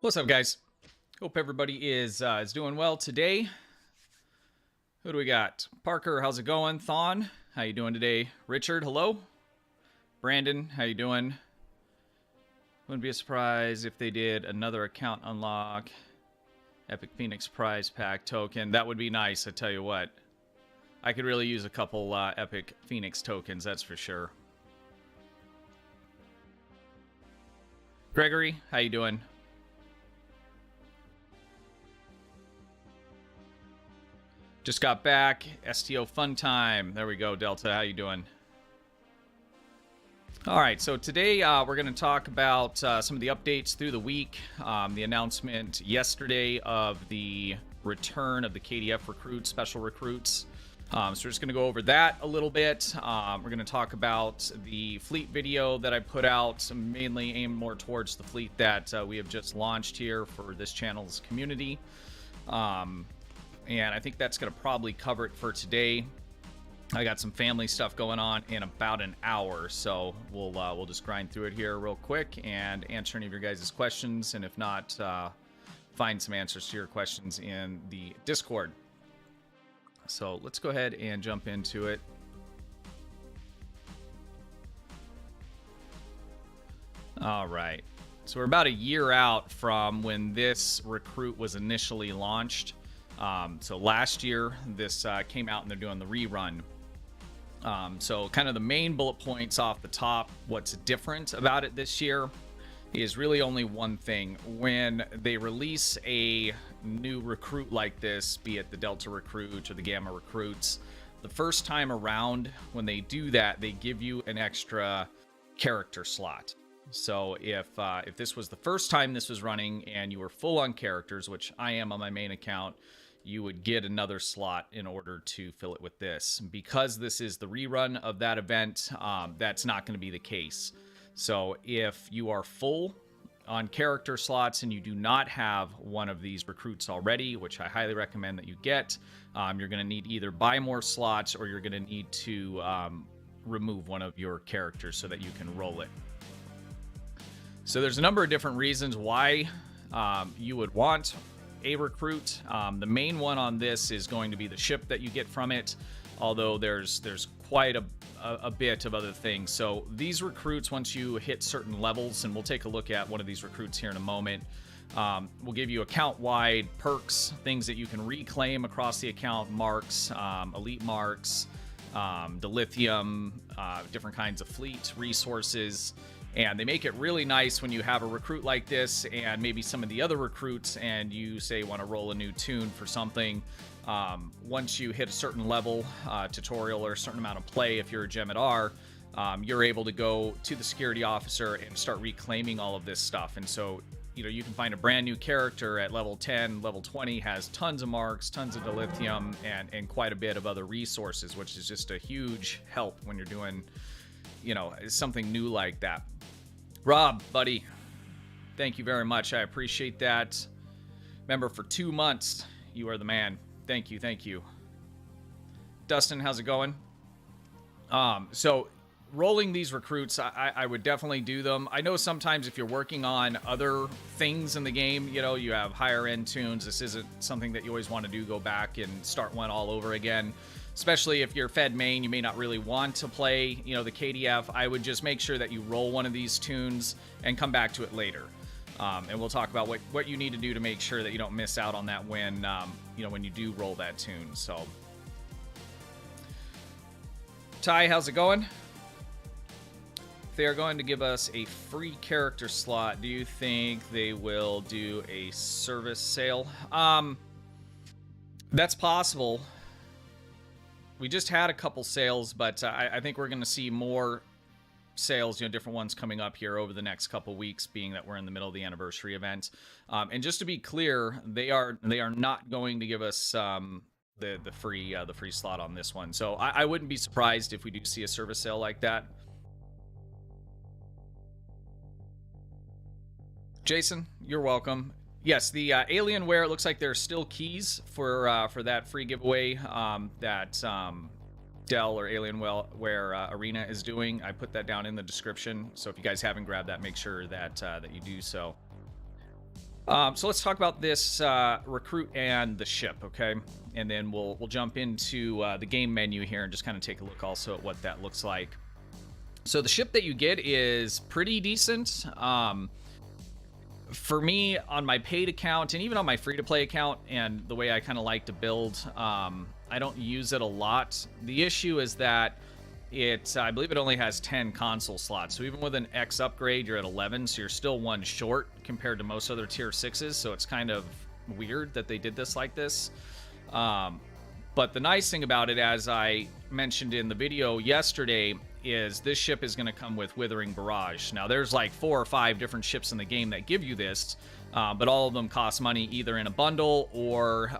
What's up, guys? Hope everybody is doing well today. Who do we got? Parker, how's it going? Thon, how you doing today? Richard, hello. Brandon, how you doing? Wouldn't be a surprise if they did another account unlock. Epic Phoenix prize pack token. That would be nice, I tell you what. I could really use a couple Epic Phoenix tokens, that's for sure. Gregory, how you doing? Just got back. STO fun time. There we go, Delta. How you doing? All right, so today we're going to talk about some of the updates through the week. The announcement yesterday of the return of the KDF Recruit special recruits. So we're just going to go over that a little bit. We're going to talk about the fleet video that I put out, mainly aimed more towards the fleet that we have just launched here for this channel's community. And I think that's going to probably cover it for today. I got some family stuff going on in about an hour, so we'll just grind through it here real quick and answer any of your guys' questions, and if not, find some answers to your questions in the Discord. So let's go ahead and jump into it. All right, so we're about a year out from when this recruit was initially launched. So last year, this came out and they're doing the rerun. So kind of the main bullet points off the top, what's different about it this year is really only one thing. When they release a new recruit like this, be it the Delta Recruit or the Gamma Recruits, the first time around when they do that, they give you an extra character slot. So if this was the first time this was running and you were full on characters, which I am on my main account, you would get another slot in order to fill it with this. Because this is the rerun of that event, that's not going to be the case. So if you are full on character slots and you do not have one of these recruits already, which I highly recommend that you get, you're going to need either buy more slots or you're going to need to remove one of your characters so that you can roll it. So there's a number of different reasons why you would want a recruit. The main one on this is going to be the ship that you get from it, although there's quite a bit of other things. So these recruits, once you hit certain levels, and we'll take a look at one of these recruits here in a moment, will give you account-wide perks, things that you can reclaim across the account, marks, elite marks, dilithium, different kinds of fleet resources. And they make it really nice when you have a recruit like this and maybe some of the other recruits and you say want to roll a new tune for something. Once you hit a certain level, tutorial or a certain amount of play, if you're a Gem at R, you're able to go to the security officer and start reclaiming all of this stuff. And so, you know, you can find a brand new character at level 10, level 20, has tons of marks, tons of dilithium, and quite a bit of other resources, which is just a huge help when you're doing, you know, something new like that. Rob, buddy, thank you very much. I appreciate that. Remember, for 2 months, you are the man. Thank you, thank you. Dustin, how's it going? So rolling these recruits, I would definitely do them. I know sometimes if you're working on other things in the game, you know, you have higher end tunes. This isn't something that you always want to do, go back and start one all over again. Especially if you're fed main, you may not really want to play, you know, the KDF. I would just make sure that you roll one of these tunes and come back to it later. And we'll talk about what you need to do to make sure that you don't miss out on that when, you know, when you do roll that tune. So, Ty, how's it going? If they are going to give us a free character slot, do you think they will do a service sale? That's possible. We just had a couple sales, but I think we're going to see more sales, you know, different ones coming up here over the next couple weeks, being that we're in the middle of the anniversary event. And just to be clear, they are not going to give us the free slot on this one. So I wouldn't be surprised if we do see a service sale like that. Jason, you're welcome. Yes, the Alienware, it looks like there's still keys for that free giveaway that Dell or Alienware Arena is doing. I put that down in the description, so if you guys haven't grabbed that, make sure that that you do so. So let's talk about this recruit and the ship, okay? And then we'll jump into the game menu here and just kind of take a look also at what that looks like. So the ship that you get is pretty decent. For me, on my paid account and even on my free-to-play account, and the way I kind of like to build, I don't use it a lot. The issue is that I believe it only has 10 console slots. So even with an X upgrade, you're at 11, so you're still one short compared to most other tier 6s. So it's kind of weird that they did this like this. But the nice thing about it, as I mentioned in the video yesterday, is this ship is going to come with Withering Barrage. Now, there's like 4 or 5 different ships in the game that give you this, but all of them cost money either in a bundle or,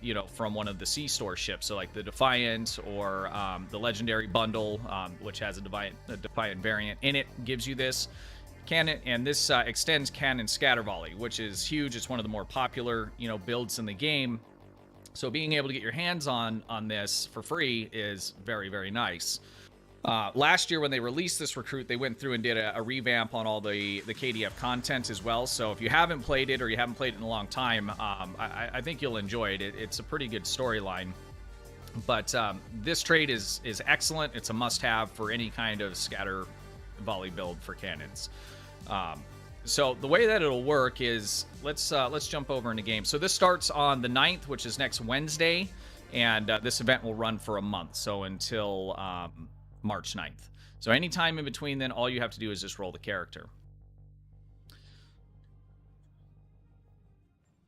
you know, from one of the C-Store ships. So like the Defiant or the Legendary Bundle, which has a Defiant variant in it, gives you this. Cannon, and this extends Cannon Scatter Volley, which is huge. It's one of the more popular, you know, builds in the game. So being able to get your hands on this for free is very, very nice. Last year when they released this recruit, they went through and did a revamp on all the KDF content as well. So if you haven't played it or you haven't played it in a long time, I think you'll enjoy it. It's a pretty good storyline. But this trait is excellent. It's a must-have for any kind of scatter volley build for cannons. So the way that it'll work is, let's jump over into game. So this starts on the 9th, which is next Wednesday, and this event will run for a month, so until March 9th. So anytime in between then, all you have to do is just roll the character.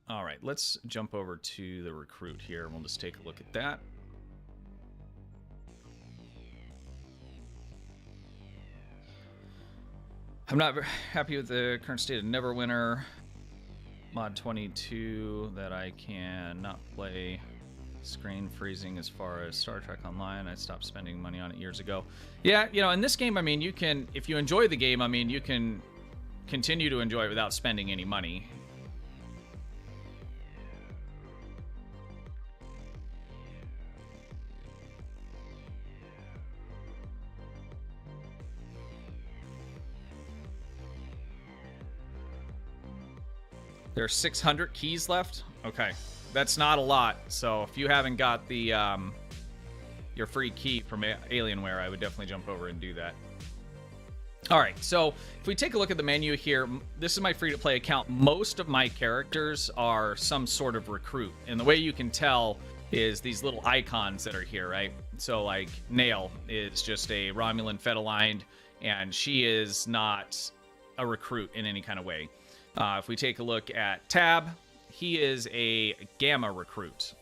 All right, let's jump over to the recruit here, and we'll just take a look at that. I'm not happy with the current state of Neverwinter. Mod 22 that I cannot play. Screen freezing as far as Star Trek Online. I stopped spending money on it years ago. Yeah, you know, in this game, I mean, you can, if you enjoy the game, I mean, you can continue to enjoy it without spending any money. There are 600 keys left? Okay. That's not a lot. So if you haven't got the your free key from Alienware, I would definitely jump over and do that. All right, so if we take a look at the menu here, this is my free-to-play account. Most of my characters are some sort of recruit. And the way you can tell is these little icons that are here, right? So like Nail is just a Romulan Fed-aligned, and she is not a recruit in any kind of way. If we take a look at Tab, he is a Gamma recruit.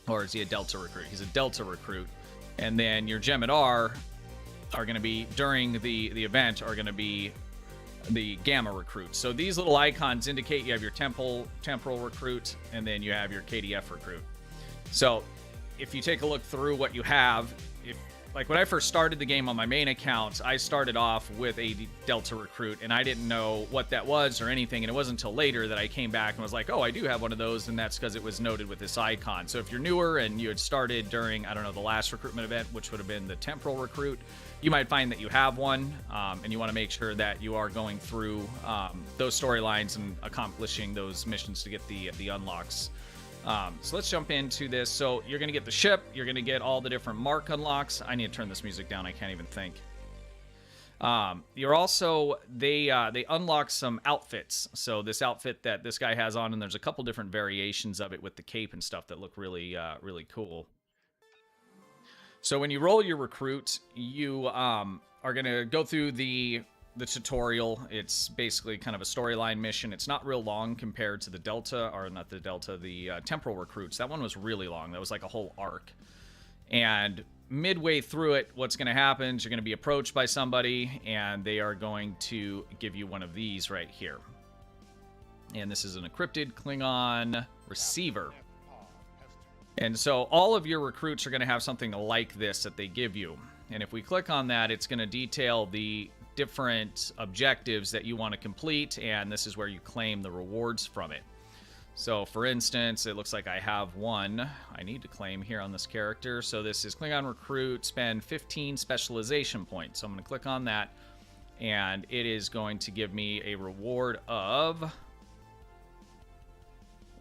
Or is he a Delta recruit? He's a Delta recruit. And then your Jemadar are going to be, during the event, are going to be the Gamma recruit. So these little icons indicate you have your temporal recruit, and then you have your KDF recruit. So if you take a look through what you have, like when I first started the game on my main account, I started off with a Delta recruit, and I didn't know what that was or anything, and it wasn't until later that I came back and was like, oh, I do have one of those, and that's because it was noted with this icon. So if you're newer and you had started during, I don't know, the last recruitment event, which would have been the temporal recruit, you might find that you have one, and you want to make sure that you are going through those storylines and accomplishing those missions to get the unlocks. So let's jump into this. So you're going to get the ship. You're going to get all the different mark unlocks. I need to turn this music down. I can't even think. You're also, they unlock some outfits. So this outfit that this guy has on, and there's a couple different variations of it with the cape and stuff that look really, really cool. So when you roll your recruit, you are going to go through the tutorial. It's basically kind of a storyline mission. It's not real long compared to the Delta, or not the Delta, the temporal recruits. That one was really long. That was like a whole arc. And midway through it, what's going to happen is you're going to be approached by somebody, and they are going to give you one of these right here. And this is an encrypted Klingon receiver. And so all of your recruits are going to have something like this that they give you. And if we click on that, it's going to detail the different objectives that you want to complete, and this is where you claim the rewards from it. So for instance, it looks like I have one I need to claim here on this character. So this is Klingon Recruit, spend 15 specialization points. So I'm going to click on that, and it is going to give me a reward of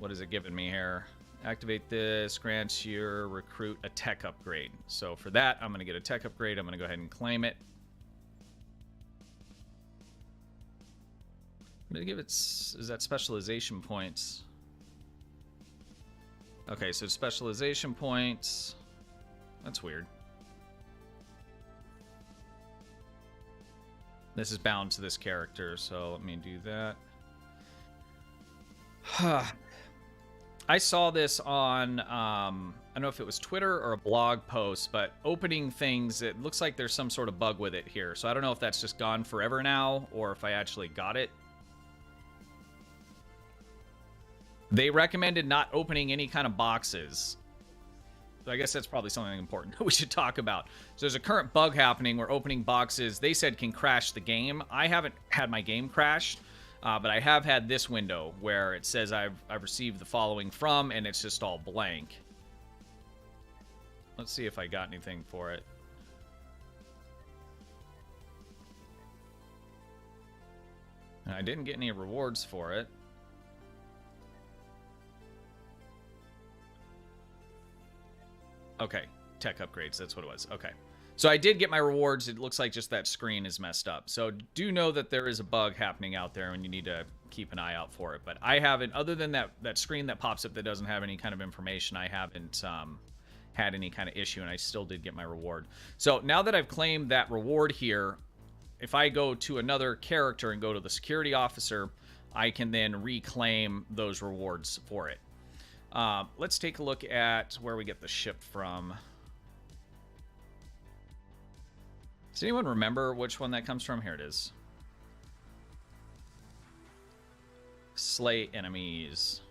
What is it giving me here? Activate this, grants your recruit a tech upgrade. So for that, I'm going to get a tech upgrade. I'm going to go ahead and claim it. I'm going to give it, is that specialization points? Okay, so specialization points. That's weird. This is bound to this character, so let me do that. I saw this on, I don't know if it was Twitter or a blog post, but opening things, it looks like there's some sort of bug with it here. So I don't know if that's just gone forever now, or if I actually got it. They recommended not opening any kind of boxes. So I guess that's probably something important that we should talk about. So there's a current bug happening where opening boxes, they said, can crash the game. I haven't had my game crashed. But I have had this window where it says I've received the following from, and it's just all blank. Let's see if I got anything for it. And I didn't get any rewards for it. Okay, tech upgrades, that's what it was. Okay. So I did get my rewards. It looks like just that screen is messed up. So do know that there is a bug happening out there and you need to keep an eye out for it. But I haven't, other than that screen that pops up that doesn't have any kind of information, I haven't had any kind of issue, and I still did get my reward. So now that I've claimed that reward here, if I go to another character and go to the security officer, I can then reclaim those rewards for it. Let's take a look at where we get the ship from. Does anyone remember which one that comes from? Here it is. Slay enemies.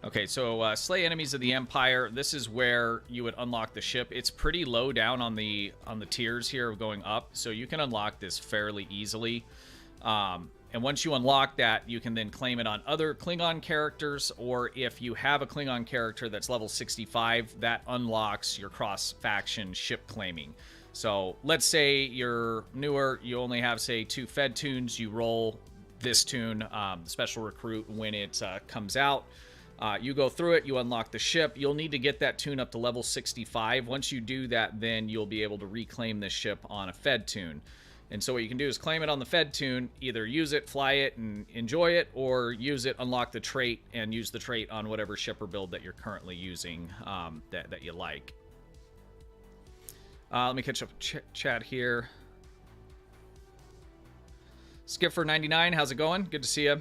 Okay, so slay enemies of the Empire. This is where you would unlock the ship. It's pretty low down on the tiers here of going up, so you can unlock this fairly easily. And once you unlock that, you can then claim it on other Klingon characters, or if you have a Klingon character that's level 65, that unlocks your cross-faction ship claiming. So let's say you're newer, you only have, say, 2 Fed tunes, you roll this tune, the Special Recruit, when it comes out. You go through it, you unlock the ship. You'll need to get that tune up to level 65. Once you do that, then you'll be able to reclaim this ship on a Fed tune. And so what you can do is claim it on the Fed tune, either use it, fly it, and enjoy it, or use it, unlock the trait, and use the trait on whatever ship or build that you're currently using that you like. Let me catch up chat here. Skipper99, how's it going? Good to see you.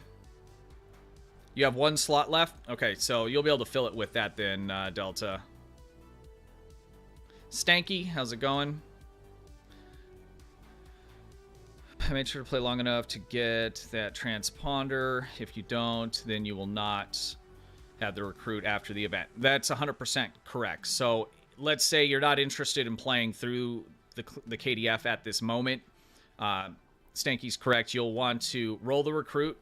You have 1 slot left? Okay, so you'll be able to fill it with that then, Delta. Stanky, how's it going? I made sure to play long enough to get that transponder. If you don't, then you will not have the recruit after the event. That's 100% correct. So let's say you're not interested in playing through the KDF at this moment. Stanky's correct. You'll want to roll the recruit,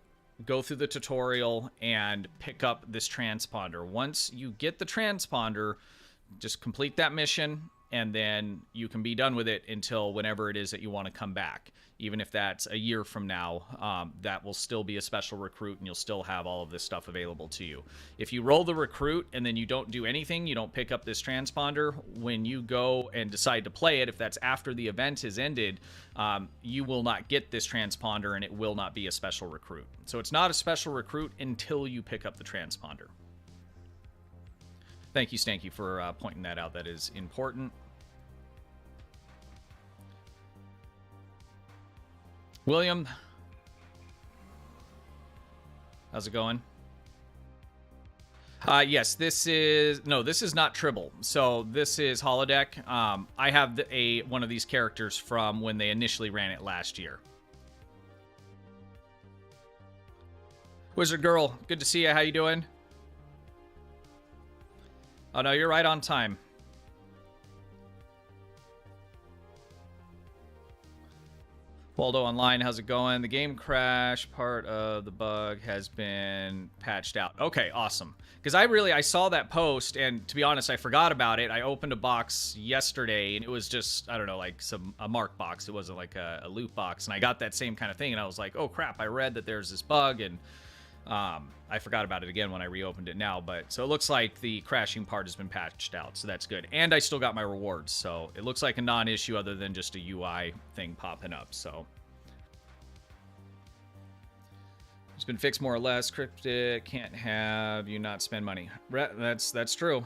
go through the tutorial, and pick up this transponder. Once you get the transponder, just complete that mission, and then you can be done with it until whenever it is that you want to come back. Even if that's a year from now, that will still be a special recruit, and you'll still have all of this stuff available to you. If you roll the recruit and then you don't do anything, you don't pick up this transponder, when you go and decide to play it, if that's after the event has ended, you will not get this transponder, and it will not be a special recruit. So it's not a special recruit until you pick up the transponder. Thank you, Stanky, for pointing that out. That is important. William, how's it going? Yes, this is not Tribble. So this is Holodeck. I have one of these characters from when they initially ran it last year. Wizard Girl, good to see you. How you doing? Oh no, you're right on time. Waldo Online, how's it going? The game crash part of the bug has been patched out. Okay, awesome. Because I saw that post, and to be honest, I forgot about it. I opened a box yesterday, and it was just, I don't know, like a mark box. It wasn't like a loot box, and I got that same kind of thing, and I was like, oh crap, I read that there's this bug, and I forgot about it again when I reopened it now. But so it looks like the crashing part has been patched out, so that's good. And I still got my rewards, so it looks like a non-issue other than just a UI thing popping up. So it's been fixed more or less. Cryptic can't have you not spend money. That's true.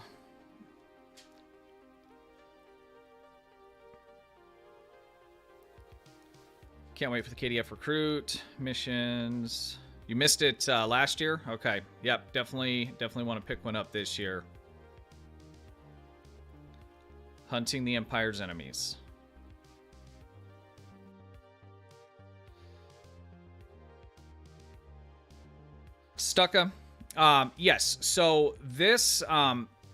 Can't wait for the KDF Recruit missions. You missed it last year? Okay. Yep, definitely want to pick one up this year. Hunting the Empire's enemies. Stucca. Yes. So this,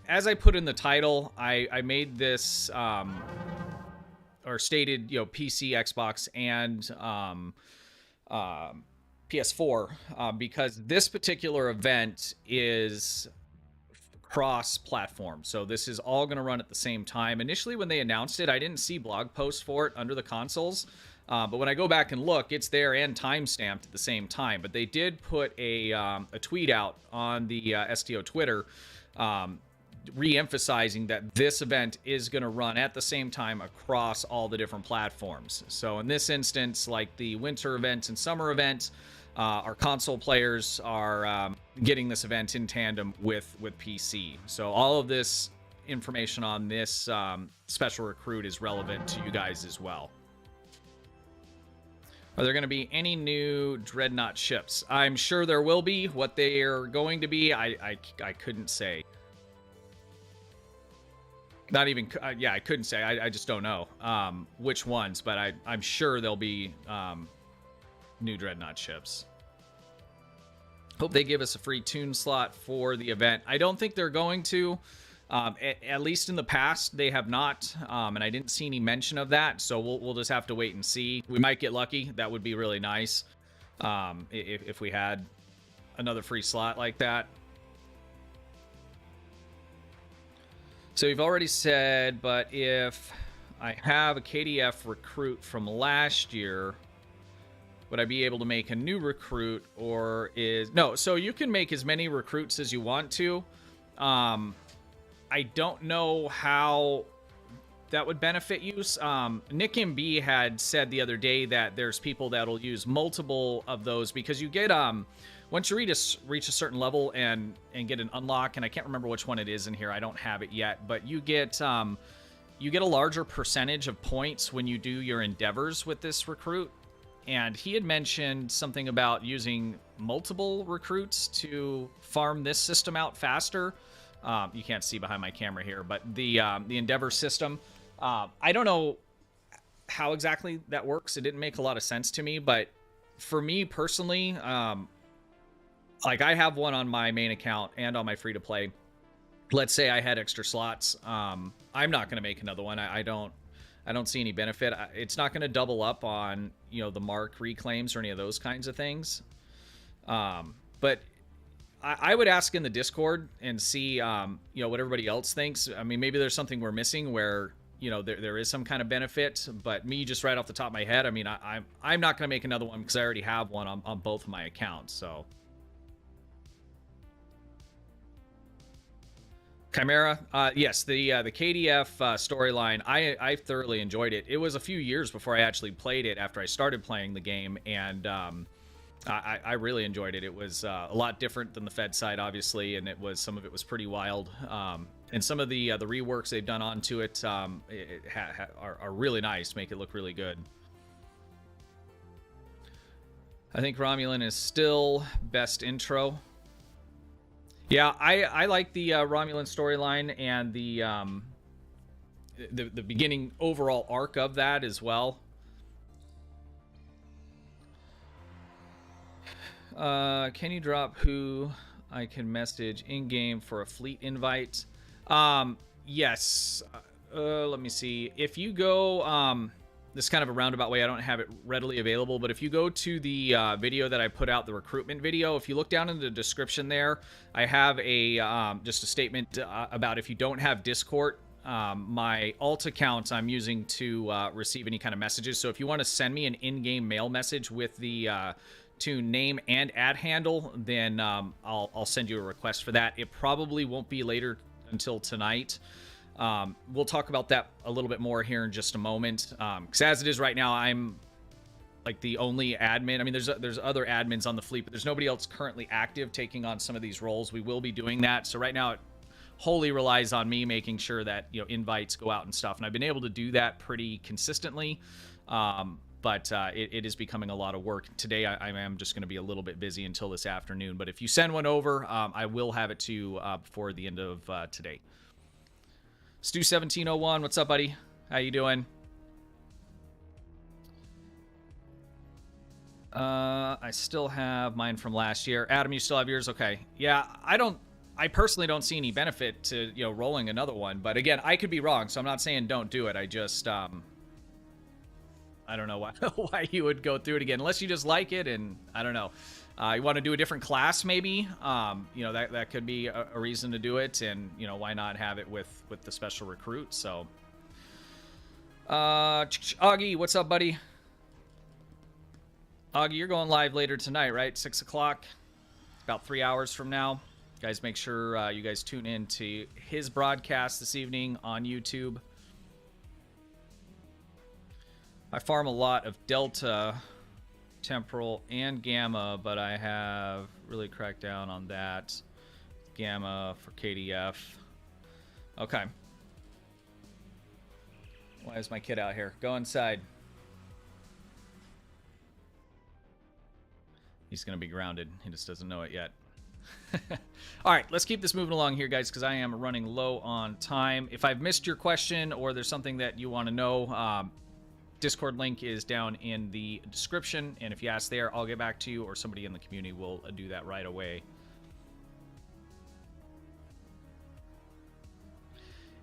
as I put in the title, I made this, or stated, you know, PC, Xbox, and PS4, because this particular event is cross-platform. So this is all going to run at the same time. Initially, when they announced it, I didn't see blog posts for it under the consoles. But when I go back and look, it's there and time-stamped at the same time. But they did put a tweet out on the STO Twitter, re-emphasizing that this event is going to run at the same time across all the different platforms. So in this instance, like the winter event and summer event, our console players are getting this event in tandem with PC. So all of this information on this special recruit is relevant to you guys as well. Are there going to be any new Dreadnought ships? I'm sure there will be. What they are going to be, I couldn't say. Not even, yeah, I couldn't say. I just don't know which ones, but I'm sure there'll be new Dreadnought ships. Hope they give us a free tune slot for the event. I don't think they're going to. At least in the past, they have not, and I didn't see any mention of that, so we'll just have to wait and see. We might get lucky. That would be really nice if we had another free slot like that. So you've already said, but if I have a KDF recruit from last year, would I be able to make a new recruit, or is... No, so you can make as many recruits as you want to. I don't know how that would benefit you. Nick MB had said the other day that there's people that'll use multiple of those because you get once you reach a certain level and get an unlock, and I can't remember which one it is in here. I don't have it yet, but you get a larger percentage of points when you do your endeavors with this recruit. And he had mentioned something about using multiple recruits to farm this system out faster. You can't see behind my camera here, but the Endeavor system, I don't know how exactly that works. It didn't make a lot of sense to me, but for me personally, like I have one on my main account and on my free-to-play. Let's say I had extra slots. I'm not going to make another one. I don't see any benefit. It's not going to double up on, you know, the mark reclaims or any of those kinds of things. But I would ask in the Discord and see, you know, what everybody else thinks. I mean, maybe there's something we're missing where, you know, there is some kind of benefit. But me, just right off the top of my head, I mean, I'm not going to make another one because I already have one on both of my accounts. So, Chimera, yes, the KDF storyline, I thoroughly enjoyed it. It was a few years before I actually played it after I started playing the game, and I really enjoyed it. It was a lot different than the Fed side, obviously, and some of it was pretty wild. And some of the reworks they've done onto it, are really nice, make it look really good. I think Romulan is still best intro. Yeah, I like the Romulan storyline and the beginning overall arc of that as well. Can you drop who I can message in-game for a fleet invite? Yes. Let me see. If you go... this is kind of a roundabout way. I don't have it readily available, but if you go to the video that I put out, the recruitment video, if you look down in the description there, I have a just a statement about if you don't have Discord, my alt account I'm using to receive any kind of messages. So if you want to send me an in-game mail message with the to name and ad handle, then I'll send you a request for that. It probably won't be later until tonight. We'll talk about that a little bit more here in just a moment. Because as it is right now, I'm like the only admin. I mean, there's other admins on the fleet, but there's nobody else currently active taking on some of these roles. We will be doing that. So right now, it wholly relies on me making sure that, you know, invites go out and stuff. And I've been able to do that pretty consistently. But it is becoming a lot of work. Today, I am just going to be a little bit busy until this afternoon. But if you send one over, I will have it to you before the end of today. Stu1701, what's up, buddy? How you doing? I still have mine from last year. Adam, you still have yours? Okay. Yeah, I personally don't see any benefit to, you know, rolling another one. But again, I could be wrong, so I'm not saying don't do it. I just, I don't know why you would go through it again, unless you just like it, and I don't know. You want to do a different class, maybe? You know, that could be a reason to do it, and, you know, why not have it with the special recruit? So, Augie, what's up, buddy? Augie, you're going live later tonight, right? 6 o'clock, about 3 hours from now. Guys, make sure you guys tune in to his broadcast this evening on YouTube. I farm a lot of Delta, Temporal, and Gamma, but I have really cracked down on that. Gamma for KDF. Okay. Why is my kid out here? Go inside. He's going to be grounded. He just doesn't know it yet. All right, let's keep this moving along here, guys, because I am running low on time. If I've missed your question or there's something that you want to know, Discord link is down in the description, and if you ask there, I'll get back to you, or somebody in the community will do that right away.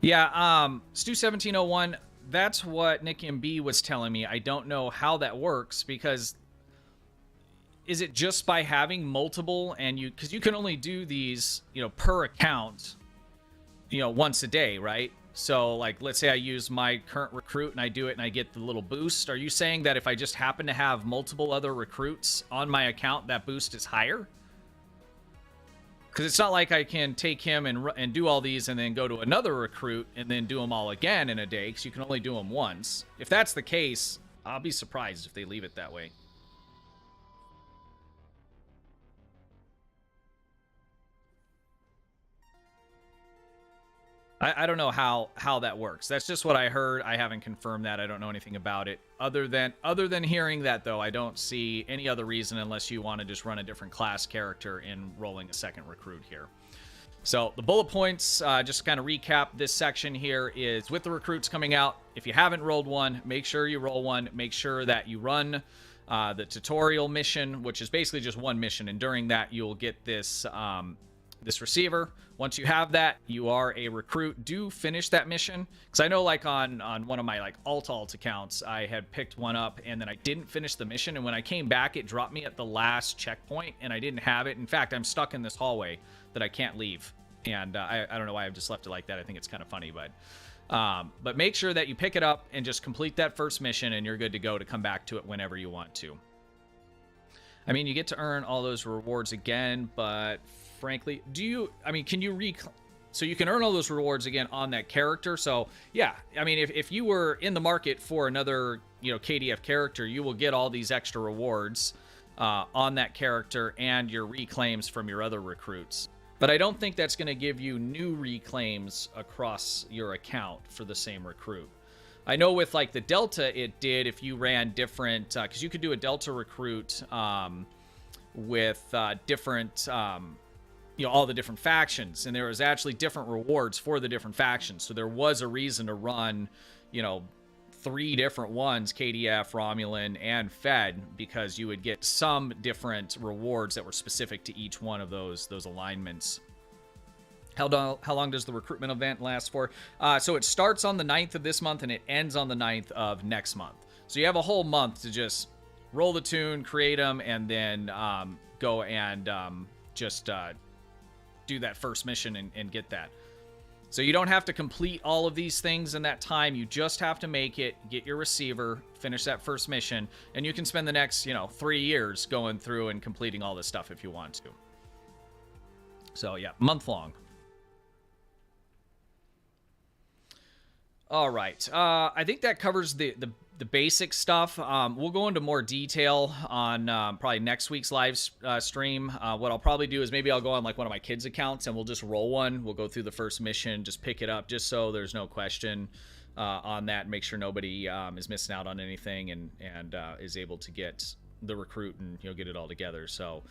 Yeah, Stu1701, that's what Nick MB was telling me. I don't know how that works, because is it just by having multiple, and because you can only do these, you know, per account, you know, once a day, right? So, like, let's say I use my current recruit and I do it and I get the little boost. Are you saying that if I just happen to have multiple other recruits on my account, that boost is higher? Because it's not like I can take him and do all these and then go to another recruit and then do them all again in a day, because you can only do them once. If that's the case, I'll be surprised if they leave it that way. I don't know how that works. That's just what I heard. I haven't confirmed that. I don't know anything about it. Other than hearing that, though, I don't see any other reason unless you want to just run a different class character in rolling a second recruit here. So the bullet points, just to kind of recap this section here, is with the recruits coming out, if you haven't rolled one, make sure you roll one. Make sure that you run the tutorial mission, which is basically just one mission, and during that you'll get this this receiver. Once you have that, you are a recruit. Do finish that mission, because I know, like, on one of my, like, alt accounts, I had picked one up and then I didn't finish the mission, and when I came back it dropped me at the last checkpoint and I didn't have it. In fact, I'm stuck in this hallway that I can't leave, and I don't know why I've just left it like that. I think it's kind of funny, but make sure that you pick it up and just complete that first mission, and you're good to go to come back to it whenever you want to. I mean, you get to earn all those rewards again, but frankly, can you so you can earn all those rewards again on that character? So yeah, I mean, if you were in the market for another, you know, KDF character, you will get all these extra rewards on that character and your reclaims from your other recruits. But I don't think that's going to give you new reclaims across your account for the same recruit. I know with, like, the Delta, it did if you ran different, because you could do a Delta recruit with different, you know, all the different factions, and there was actually different rewards for the different factions. So there was a reason to run, you know, 3 different ones, KDF, Romulan, and Fed, because you would get some different rewards that were specific to each one of those alignments. How long does the recruitment event last for? So it starts on the 9th of this month and it ends on the 9th of next month. So you have a whole month to just roll the tune, create them, and then go and just do that first mission and get that. So you don't have to complete all of these things in that time. You just have to make it, get your receiver, finish that first mission, and you can spend the next, 3 years going through and completing all this stuff if you want to. So yeah, month long. All right. I think that covers the basic stuff. We'll go into more detail on probably next week's live stream. What I'll probably do is maybe I'll go on like one of my kids' accounts and we'll just roll one. We'll go through the first mission, just pick it up, just so there's no question on that. Make sure nobody is missing out on anything and is able to get the recruit and get it all together. So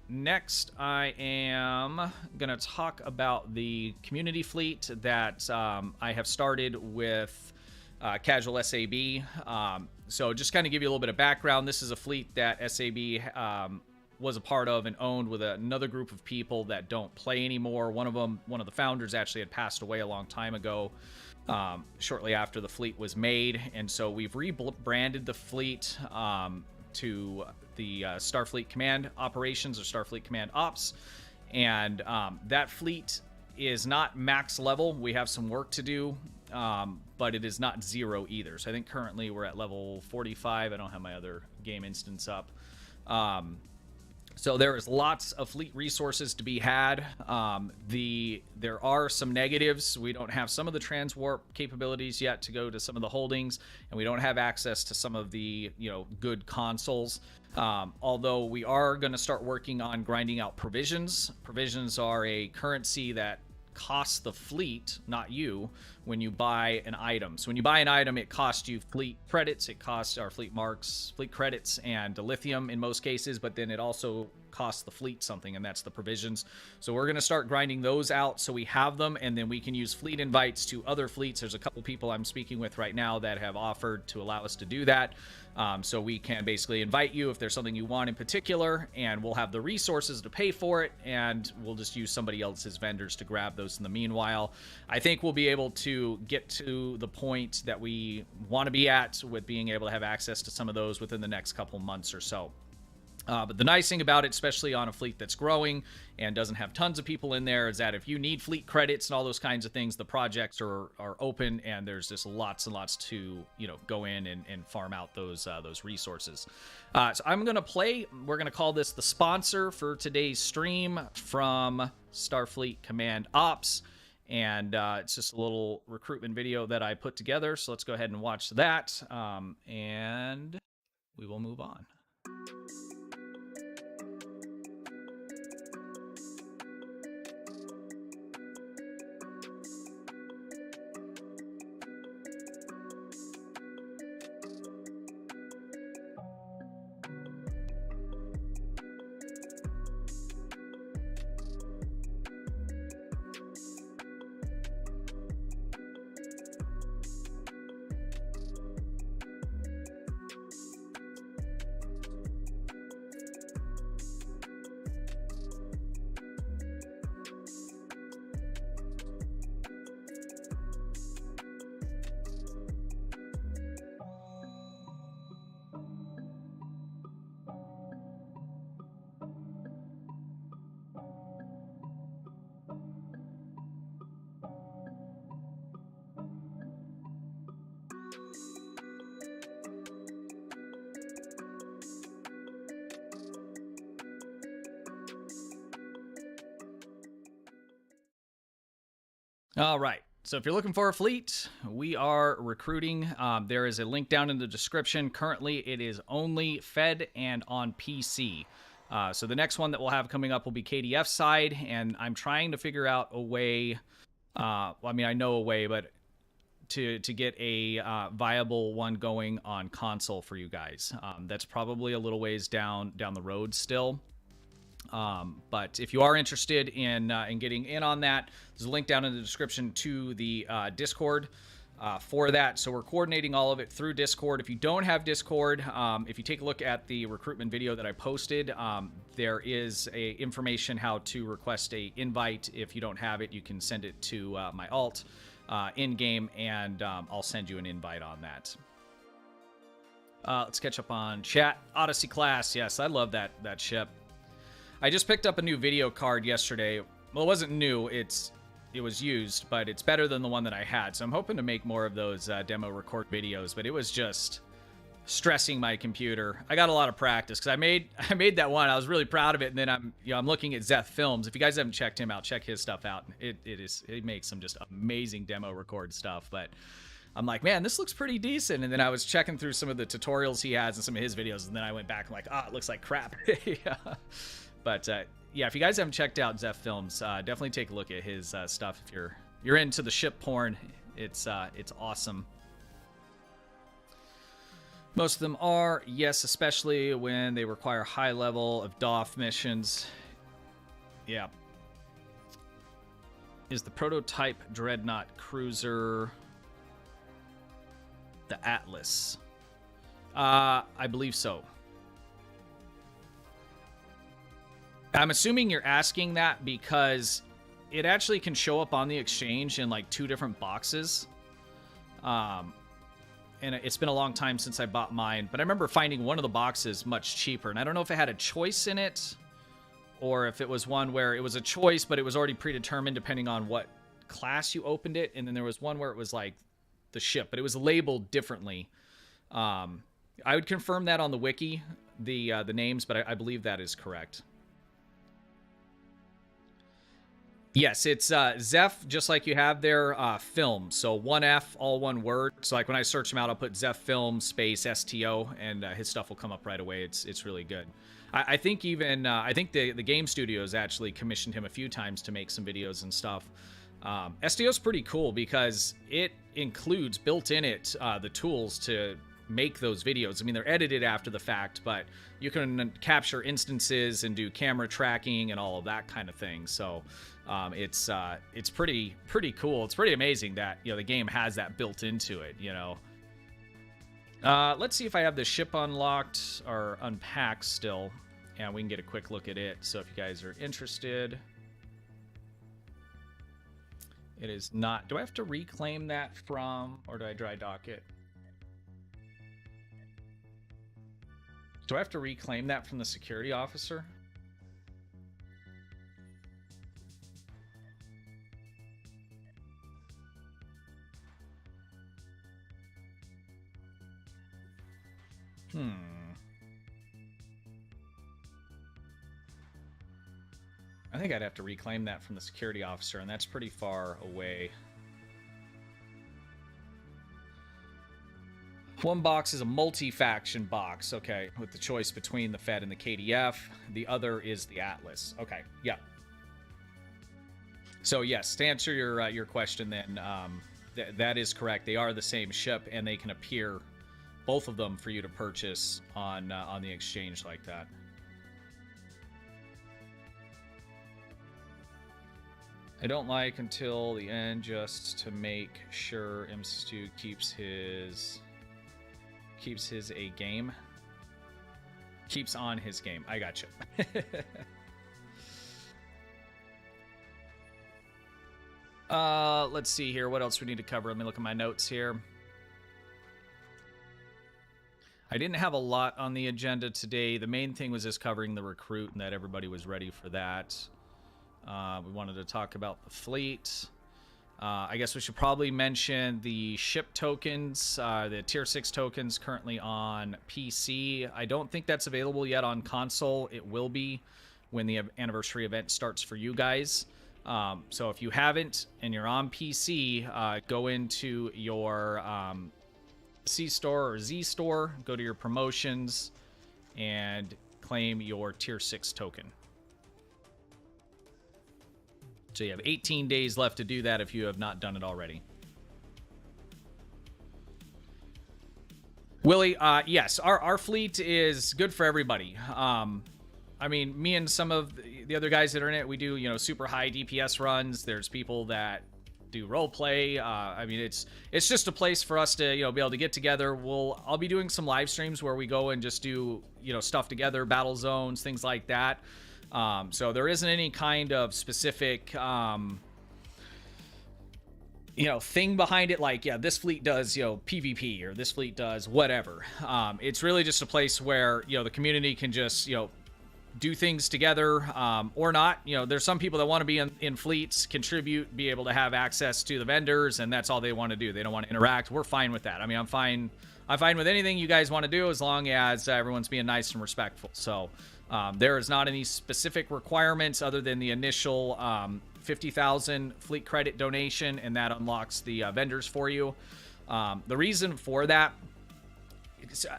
next, I am going to talk about the community fleet that I have started with CasualSAB. So just kind of give you a little bit of background. This is a fleet that SAB was a part of and owned with another group of people that don't play anymore. One of the founders actually had passed away a long time ago, shortly after the fleet was made. And so we've rebranded the fleet to the Starfleet Command Operations, or Starfleet Command Ops. And that fleet is not max level. We have some work to do, but it is not 0 either. So I think currently we're at level 45. I don't have my other game instance up. So there is lots of fleet resources to be had. There are some negatives. We don't have some of the transwarp capabilities yet to go to some of the holdings, and we don't have access to some of the good consoles. Although we are going to start working on grinding out provisions. Provisions are a currency that costs the fleet, not you, when you buy an item. So when you buy an item, it costs you fleet credits, it costs our fleet marks, fleet credits, and lithium in most cases, but then it also costs the fleet something, and that's the provisions. So we're going to start grinding those out so we have them, and then we can use fleet invites to other fleets. There's a couple people I'm speaking with right now that have offered to allow us to do that. So we can basically invite you if there's something you want in particular, and we'll have the resources to pay for it, and we'll just use somebody else's vendors to grab those in the meanwhile. I think we'll be able to get to the point that we want to be at with being able to have access to some of those within the next couple months or so. But the nice thing about it, especially on a fleet that's growing and doesn't have tons of people in there, is that if you need fleet credits and all those kinds of things, the projects are open, and there's just lots and lots to go in and farm out those resources. So I'm gonna play. We're gonna call this the sponsor for today's stream from Starfleet Command Ops, and it's just a little recruitment video that I put together. So let's go ahead and watch that, and we will move on. All right. So if you're looking for a fleet, we are recruiting. There is a link down in the description. Currently, it is only fed and on PC. So the next one that we'll have coming up will be KDF side, and I'm trying to figure out a way. Well, I mean, I know a way, but to get a viable one going on console for you guys. That's probably a little ways down the road still. But if you are interested in getting in on that, there's a link down in the description to the Discord for that. So we're coordinating all of it through Discord. If you don't have Discord, if you take a look at the recruitment video that I posted, there is information how to request a invite. If you don't have it, you can send it to my alt in-game, and I'll send you an invite on that. Let's catch up on chat. Odyssey class. Yes, I love that ship. I just picked up a new video card yesterday. Well, it wasn't new. It was used, but it's better than the one that I had. So I'm hoping to make more of those demo record videos, but it was just stressing my computer. I got a lot of practice because I made that one. I was really proud of it, and then I'm looking at Zeth Films. If you guys haven't checked him out, check his stuff out. He makes some just amazing demo record stuff, but I'm like, man, this looks pretty decent. And then I was checking through some of the tutorials he has and some of his videos, and then I went back and like, it looks like crap. Yeah. But yeah, if you guys haven't checked out Zeth Films, definitely take a look at his stuff. If you're into the ship porn, it's awesome. Most of them are, yes, especially when they require high level of DOF missions. Yeah. Is the prototype Dreadnought cruiser the Atlas? I believe so. I'm assuming you're asking that because it actually can show up on the exchange in like 2 different boxes. And it's been a long time since I bought mine, but I remember finding one of the boxes much cheaper. And I don't know if it had a choice in it or if it was one where it was a choice, but it was already predetermined depending on what class you opened it. And then there was one where it was like the ship, but it was labeled differently. I would confirm that on the wiki, the names, but I believe that is correct. Yes, it's Zeph, just like you have there, film. So 1F, all one word. So like when I search him out, I'll put Zeph Film space STO, and his stuff will come up right away. It's really good. I think even I think the game studios actually commissioned him a few times to make some videos and stuff. STO's pretty cool because it includes built in it the tools to make those videos. I mean, they're edited after the fact, but you can capture instances and do camera tracking and all of that kind of thing. So it's pretty cool. It's pretty amazing that the game has that built into it. Let's see if I have the ship unlocked or unpacked still, and we can get a quick look at it. So if you guys are interested, it is not. Do I have to reclaim that from, or do I dry dock it? Do I have to reclaim that from the security officer? I think I'd have to reclaim that from the security officer, and that's pretty far away. One box is a multi-faction box, okay, with the choice between the Fed and the KDF. The other is the Atlas. Okay, yeah. So yes, to answer your question, then that is correct. They are the same ship, and they can appear, both of them, for you to purchase on the exchange like that. I don't like until the end, just to make sure M.A.C.O keeps his A game. Keeps on his game. I gotcha. Let's see here. What else we need to cover? Let me look at my notes here. I didn't have a lot on the agenda today. The main thing was just covering the recruit and that everybody was ready for that. We wanted to talk about the fleet. I guess we should probably mention the ship tokens, the tier 6 tokens currently on PC. I don't think that's available yet on console. It will be when the anniversary event starts for you guys. So if you haven't and you're on PC, go into your C store or Z store, go to your promotions, and claim your tier 6 token. So you have 18 days left to do that if you have not done it already. Willie, yes, our fleet is good for everybody. I mean, me and some of the other guys that are in it, we do, super high DPS runs. There's people that do role play. I mean, it's just a place for us to, be able to get together. I'll be doing some live streams where we go and just do, stuff together, battle zones, things like that. So there isn't any kind of specific thing behind it, like, yeah, this fleet does, PvP, or this fleet does whatever. It's really just a place where, the community can just, do things together, or not. There's some people that want to be in fleets, contribute, be able to have access to the vendors, and that's all they want to do. They don't want to interact. We're fine with that. I mean, I'm fine with anything you guys want to do, as long as everyone's being nice and respectful. So there is not any specific requirements other than the initial 50,000 fleet credit donation, and that unlocks the vendors for you. The reason for that,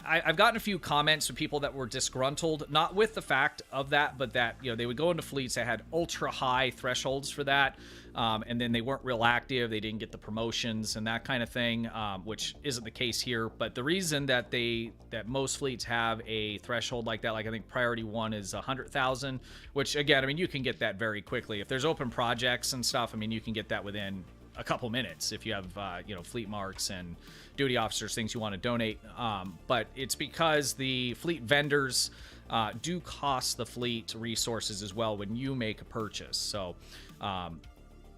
I've gotten a few comments from people that were disgruntled, not with the fact of that, but that they would go into fleets that had ultra high thresholds for that, and then they weren't real active, they didn't get the promotions and that kind of thing, which isn't the case here. But the reason that most fleets have a threshold like that, like I think priority 1 is 100,000, which again, I mean, you can get that very quickly if there's open projects and stuff. I mean, you can get that within a couple minutes if you have fleet marks and duty officers, things you want to donate. But it's because the fleet vendors do cost the fleet resources as well when you make a purchase. So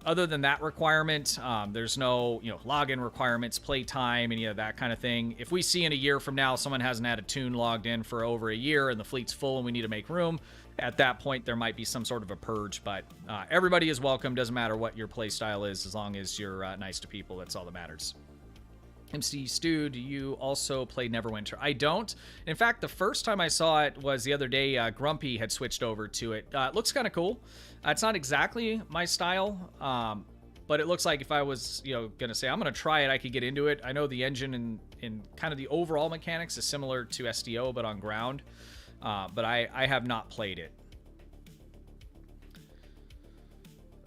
other than that requirement, there's no login requirements, playtime, any of that kind of thing. If we see in a year from now someone hasn't had a tune logged in for over a year and the fleet's full and we need to make room, at that point there might be some sort of a purge. But everybody is welcome. Doesn't matter what your play style is, as long as you're nice to people. That's all that matters. MC Stu, do you also play Neverwinter? I don't. In fact, the first time I saw it was the other day. Grumpy had switched over to it. It looks kind of cool. It's not exactly my style, but it looks like if I was gonna say I'm gonna try it, I could get into it. I know the engine and kind of the overall mechanics is similar to SDO, but on ground. But I have not played it.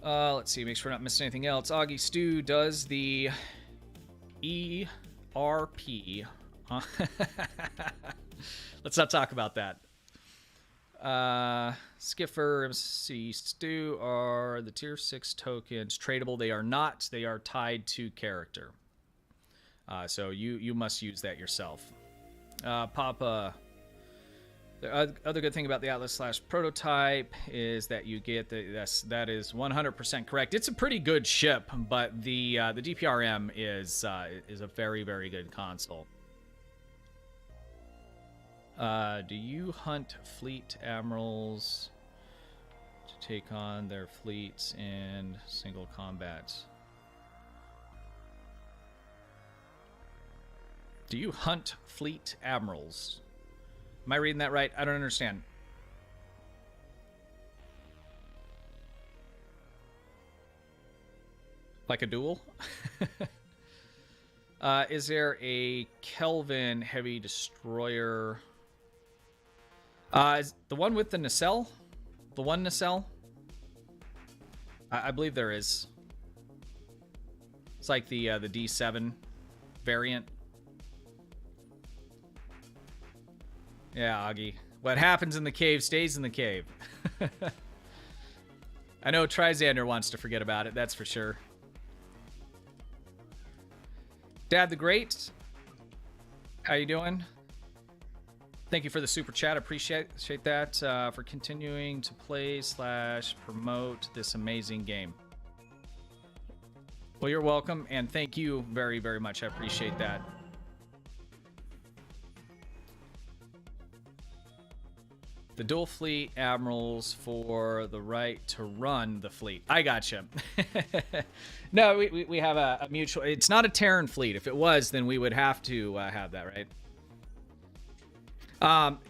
Let's see, make sure we're not missing anything else. Augie Stu, does the ERP let's not talk about that. Skiffer, MC Stu, are the tier 6 tokens tradable? They are not. They are tied to character, so you must use that yourself. Papa, the other good thing about the Atlas/prototype is that you get that is 100% correct. It's a pretty good ship, but the DPRM is a very, very good console. Do you hunt fleet admirals to take on their fleets in single combats? Do you hunt fleet admirals? Am I reading that right? I don't understand. Like a duel? Is there a Kelvin heavy destroyer? Is the one with the nacelle? The one nacelle? I believe there is. It's like the D7 variant. Yeah, Augie. What happens in the cave stays in the cave. I know Trizander wants to forget about it, that's for sure. Dad the Great, how you doing? Thank you for the super chat. Appreciate that, for continuing to play / promote this amazing game. Well, you're welcome, and thank you very, very much. I appreciate that. The dual fleet admirals for the right to run the fleet. I gotcha. No, we have a mutual. It's not a Terran fleet. If it was, then we would have to have that, right?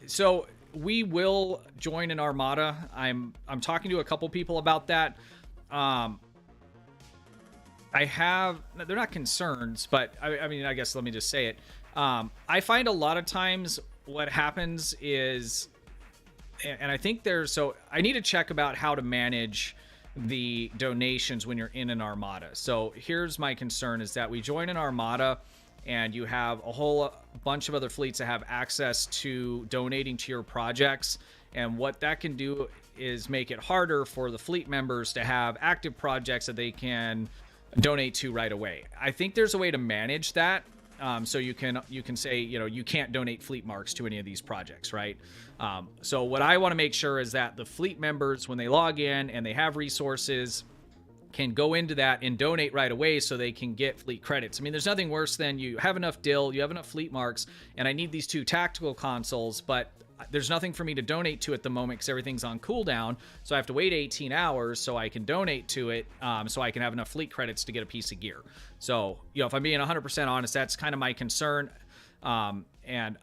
So we will join an armada. I'm talking to a couple people about that. I have. They're not concerns, but I mean, I guess let me just say it. I find a lot of times what happens is. And I think so I need to check about how to manage the donations when you're in an armada. So here's my concern, is that we join an armada and you have a whole bunch of other fleets that have access to donating to your projects. And what that can do is make it harder for the fleet members to have active projects that they can donate to right away. I think there's a way to manage that. So you can say, you can't donate fleet marks to any of these projects, right? So what I want to make sure is that the fleet members, when they log in and they have resources, can go into that and donate right away so they can get fleet credits. I mean, there's nothing worse than you have enough dill, you have enough fleet marks, and I need these 2 tactical consoles, but there's nothing for me to donate to at the moment because everything's on cooldown, so I have to wait 18 hours so I can donate to it, so I can have enough fleet credits to get a piece of gear. So, you know, if I'm being 100% honest, that's kind of my concern, and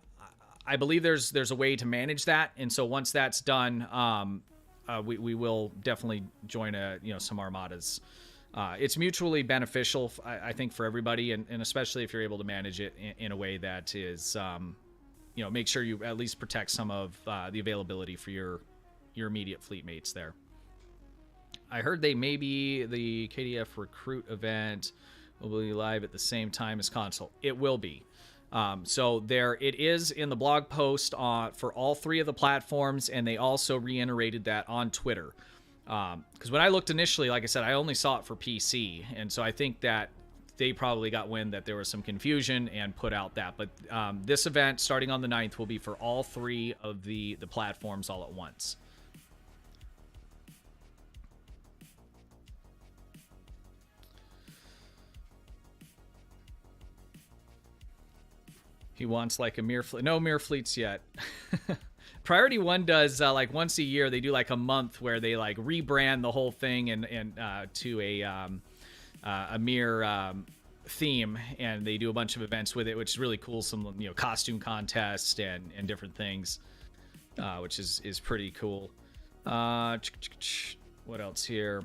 I believe there's a way to manage that, and so once that's done, we will definitely join some armadas. It's mutually beneficial, I think, for everybody, and especially if you're able to manage it in a way that is, make sure you at least protect some of the availability for your immediate fleet mates there. I heard the KDF Recruit event will be live at the same time as console. It will be. So there it is in the blog post for all 3 of the platforms, and they also reiterated that on Twitter. Because when I looked initially, like I said, I only saw it for PC, and so I think that they probably got wind that there was some confusion and put out that. But this event, starting on the 9th, will be for all 3 of the platforms all at once. He wants like a mirror fleet. No mirror fleets yet. Priority 1 does like once a year. They do like a month where they like rebrand the whole thing and to a mirror theme, and they do a bunch of events with it, which is really cool. Some costume contests and different things, which is pretty cool. What else here?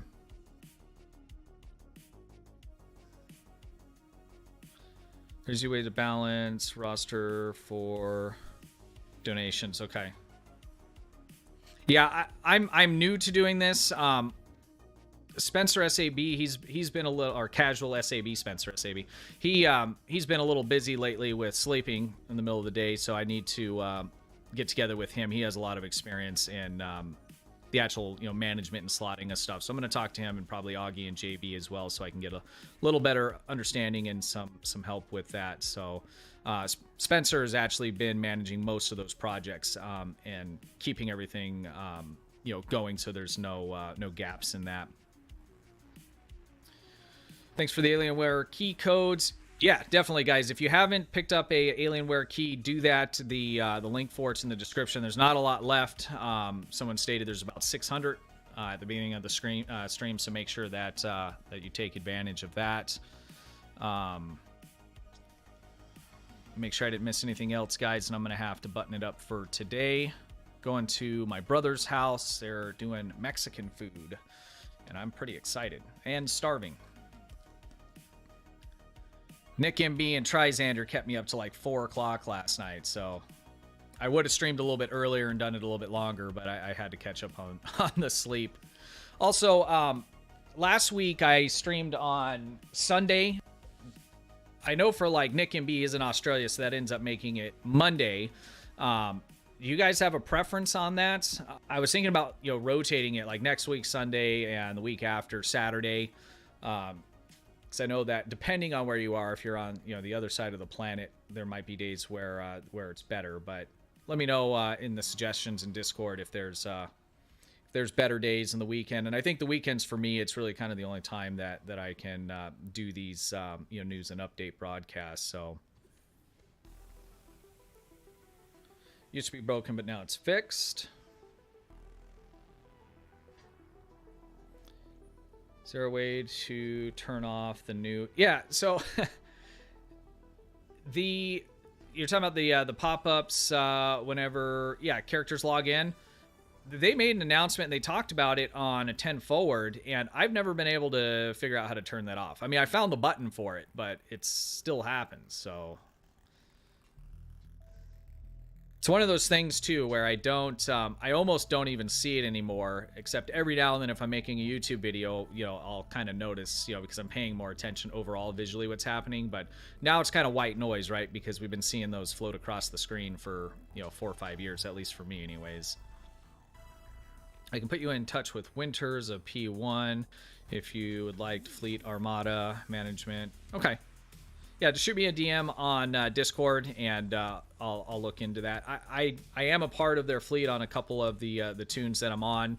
Here's your way to balance roster for donations. Okay. Yeah, I'm new to doing this. Spencer SAB, he's been a little, or Casual SAB, Spencer SAB. He's been a little busy lately with sleeping in the middle of the day, so I need to get together with him. He has a lot of experience in the actual management and slotting of stuff. So I'm going to talk to him and probably Augie and JB as well, so I can get a little better understanding and some help with that. So Spencer has actually been managing most of those projects and keeping everything going, so there's no gaps in that. Thanks for the Alienware key codes. Yeah, definitely, guys. If you haven't picked up a Alienware key, do that. The link for it's in the description. There's not a lot left. Someone stated there's about 600 at the beginning of the stream, so make sure that that you take advantage of that. Make sure I didn't miss anything else, guys, and I'm going to have to button it up for today. Going to my brother's house. They're doing Mexican food, and I'm pretty excited and starving. Nick MB and Trizander kept me up to like 4 o'clock last night, so I would have streamed a little bit earlier and done it a little bit longer, but I had to catch up on the sleep. Also, last week I streamed on Sunday. I know for like Nick MB is in Australia, so that ends up making it Monday. Do you guys have a preference on that? I was thinking about rotating it like next week Sunday and the week after Saturday. Because I know that depending on where you are, if you're on the other side of the planet, there might be days where it's better. But let me know in the suggestions in Discord if there's better days in the weekend. And I think the weekends for me, it's really kind of the only time that I can do these news and update broadcasts. So used to be broken, but now it's fixed. Is there a way to turn off the new? Yeah, so you're talking about the pop-ups whenever characters log in. They made an announcement and they talked about it on a 10 forward, and I've never been able to figure out how to turn that off. I mean, I found the button for it, but it still happens. So it's one of those things too where I almost don't even see it anymore, except every now and then if I'm making a YouTube video, I'll kind of notice, because I'm paying more attention overall visually what's happening. But now it's kind of white noise, right? Because we've been seeing those float across the screen for 4 or 5 years, at least for me anyways. I can put you in touch with Winters of P1 if you would like Fleet Armada Management. Okay. Yeah, just shoot me a DM on Discord, and I'll look into that. I am a part of their fleet on a couple of the tunes that I'm on.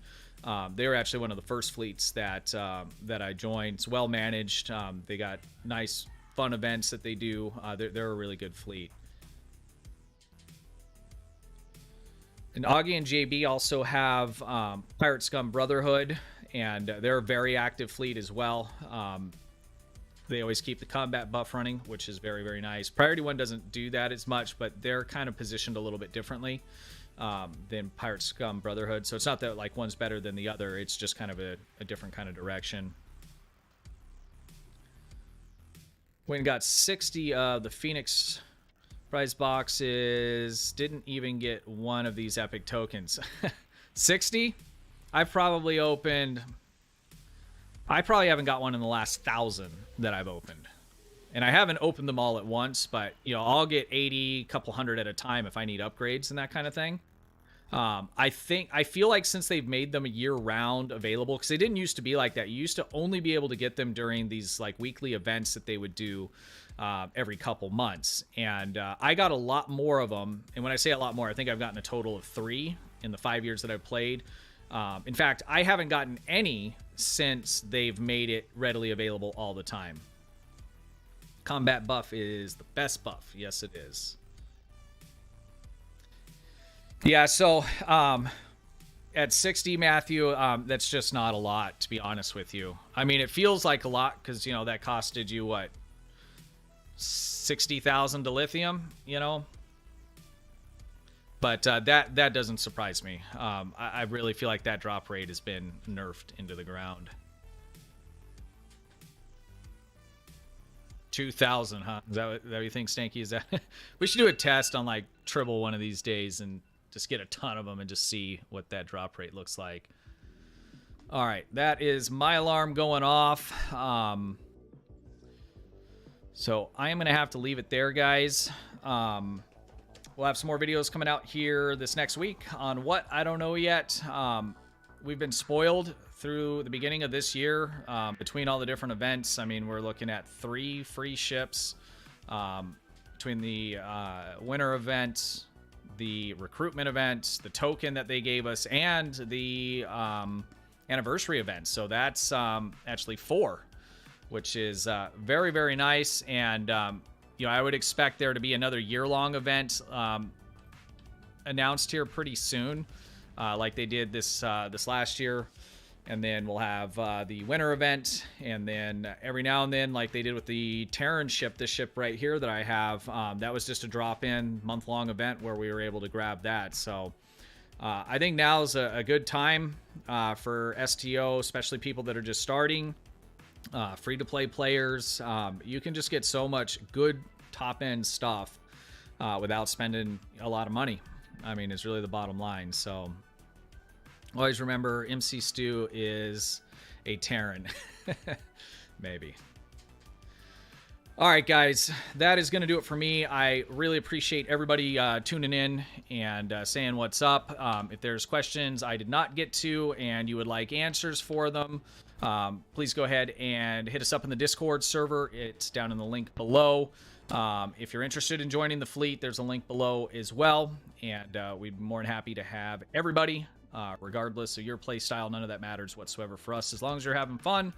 They were actually one of the first fleets that that I joined. It's well managed. They got nice, fun events that they do. They're a really good fleet. And Augie and JB also have Pirate Scum Brotherhood, and they're a very active fleet as well. They always keep the combat buff running, which is very, very nice. Priority 1 doesn't do that as much, but they're kind of positioned a little bit differently than Pirate Scum Brotherhood. So it's not that like one's better than the other. It's just kind of a different kind of direction. When got 60 of the Phoenix prize boxes, didn't even get one of these epic tokens. 60? I've probably opened... I probably haven't got one in the last 1,000 that I've opened. And I haven't opened them all at once, but, you know, I'll get 80, couple hundred at a time if I need upgrades and that kind of thing. I feel like since they've made them year-round available, because they didn't used to be like that. You used to only be able to get them during these, like, weekly events that they would do every couple months. And I got a lot more of them. And when I say a lot more, I think I've gotten a total of 3 in the 5 years that I've played. In fact, I haven't gotten any since they've made it readily available all the time. Combat buff is the best buff. Yes, it is. Yeah, so at 60, Matthew, that's just not a lot, to be honest with you. I mean, it feels like a lot because, you know, that costed you, what, 60,000 to lithium, you know? But that doesn't surprise me. I really feel like that drop rate has been nerfed into the ground. 2,000, huh? Is that what you think, Stanky? Is that? We should do a test on like Tribble one of these days and just get a ton of them and just see what that drop rate looks like. All right, that is my alarm going off. So I am going to have to leave it there, guys. We'll have some more videos coming out here this next week on what I don't know yet. We've been spoiled through the beginning of this year between all the different events. I mean, we're looking at 3 free ships between the winter event, the recruitment event, the token that they gave us, and the anniversary event. So that's actually 4, which is very, very nice. And you know, I would expect there to be another year-long event announced here pretty soon, like they did this last year. And then we'll have the winter event, and then every now and then, like they did with the Terran ship, this ship right here that I have, that was just a drop-in month-long event where we were able to grab that. So I think now is a good time for STO, especially people that are just starting. Free-to-play players, you can just get so much good top-end stuff without spending a lot of money. I mean, it's really the bottom line. So always remember, MC Stu is a Terran. Maybe. All right, guys, that is going to do it for me. I really appreciate everybody tuning in and saying what's up. If there's questions I did not get to and you would like answers for them, please go ahead and hit us up in the Discord server. It's down in the link below. If you're interested in joining the fleet, there's a link below as well. And we'd be more than happy to have everybody, regardless of your play style. None of that matters whatsoever for us. As long as you're having fun,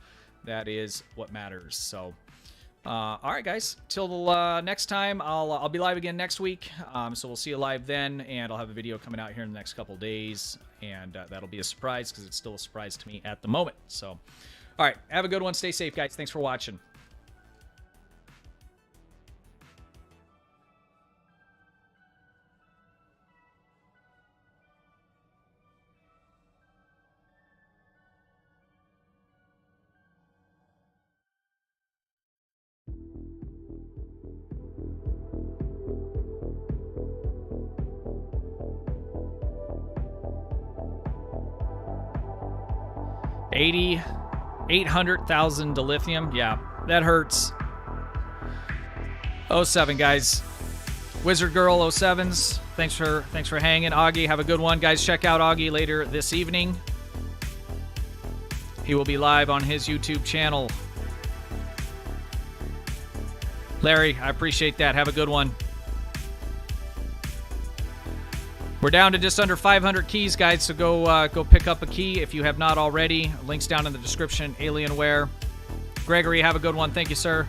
that is what matters. So, all right, guys, till next time, I'll be live again next week. So we'll see you live then, and I'll have a video coming out here in the next couple days, and that'll be a surprise because it's still a surprise to me at the moment. So, all right, have a good one. Stay safe, guys. Thanks for watching. $800,000 to lithium. Yeah, that hurts. 07, guys. Wizard Girl 07s. Thanks for hanging. Augie, have a good one. Guys, check out Augie later this evening. He will be live on his YouTube channel. Larry, I appreciate that. Have a good one. We're down to just under 500 keys, guys, so go pick up a key if you have not already. Links down in the description. Alienware. Gregory, have a good one. Thank you, sir.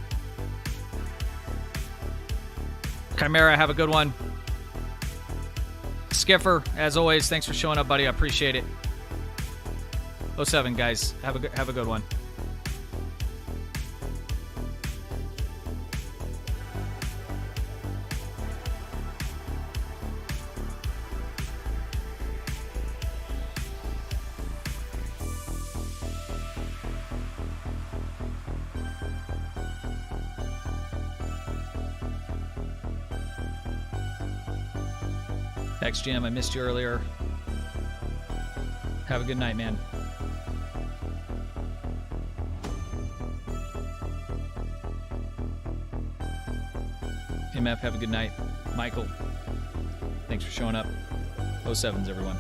Chimera, have a good one. Skiffer, as always, thanks for showing up, buddy. I appreciate it. 07, guys, have a good one. XGM, I missed you earlier. Have a good night, man. MF, have a good night. Michael, thanks for showing up. 07s, everyone.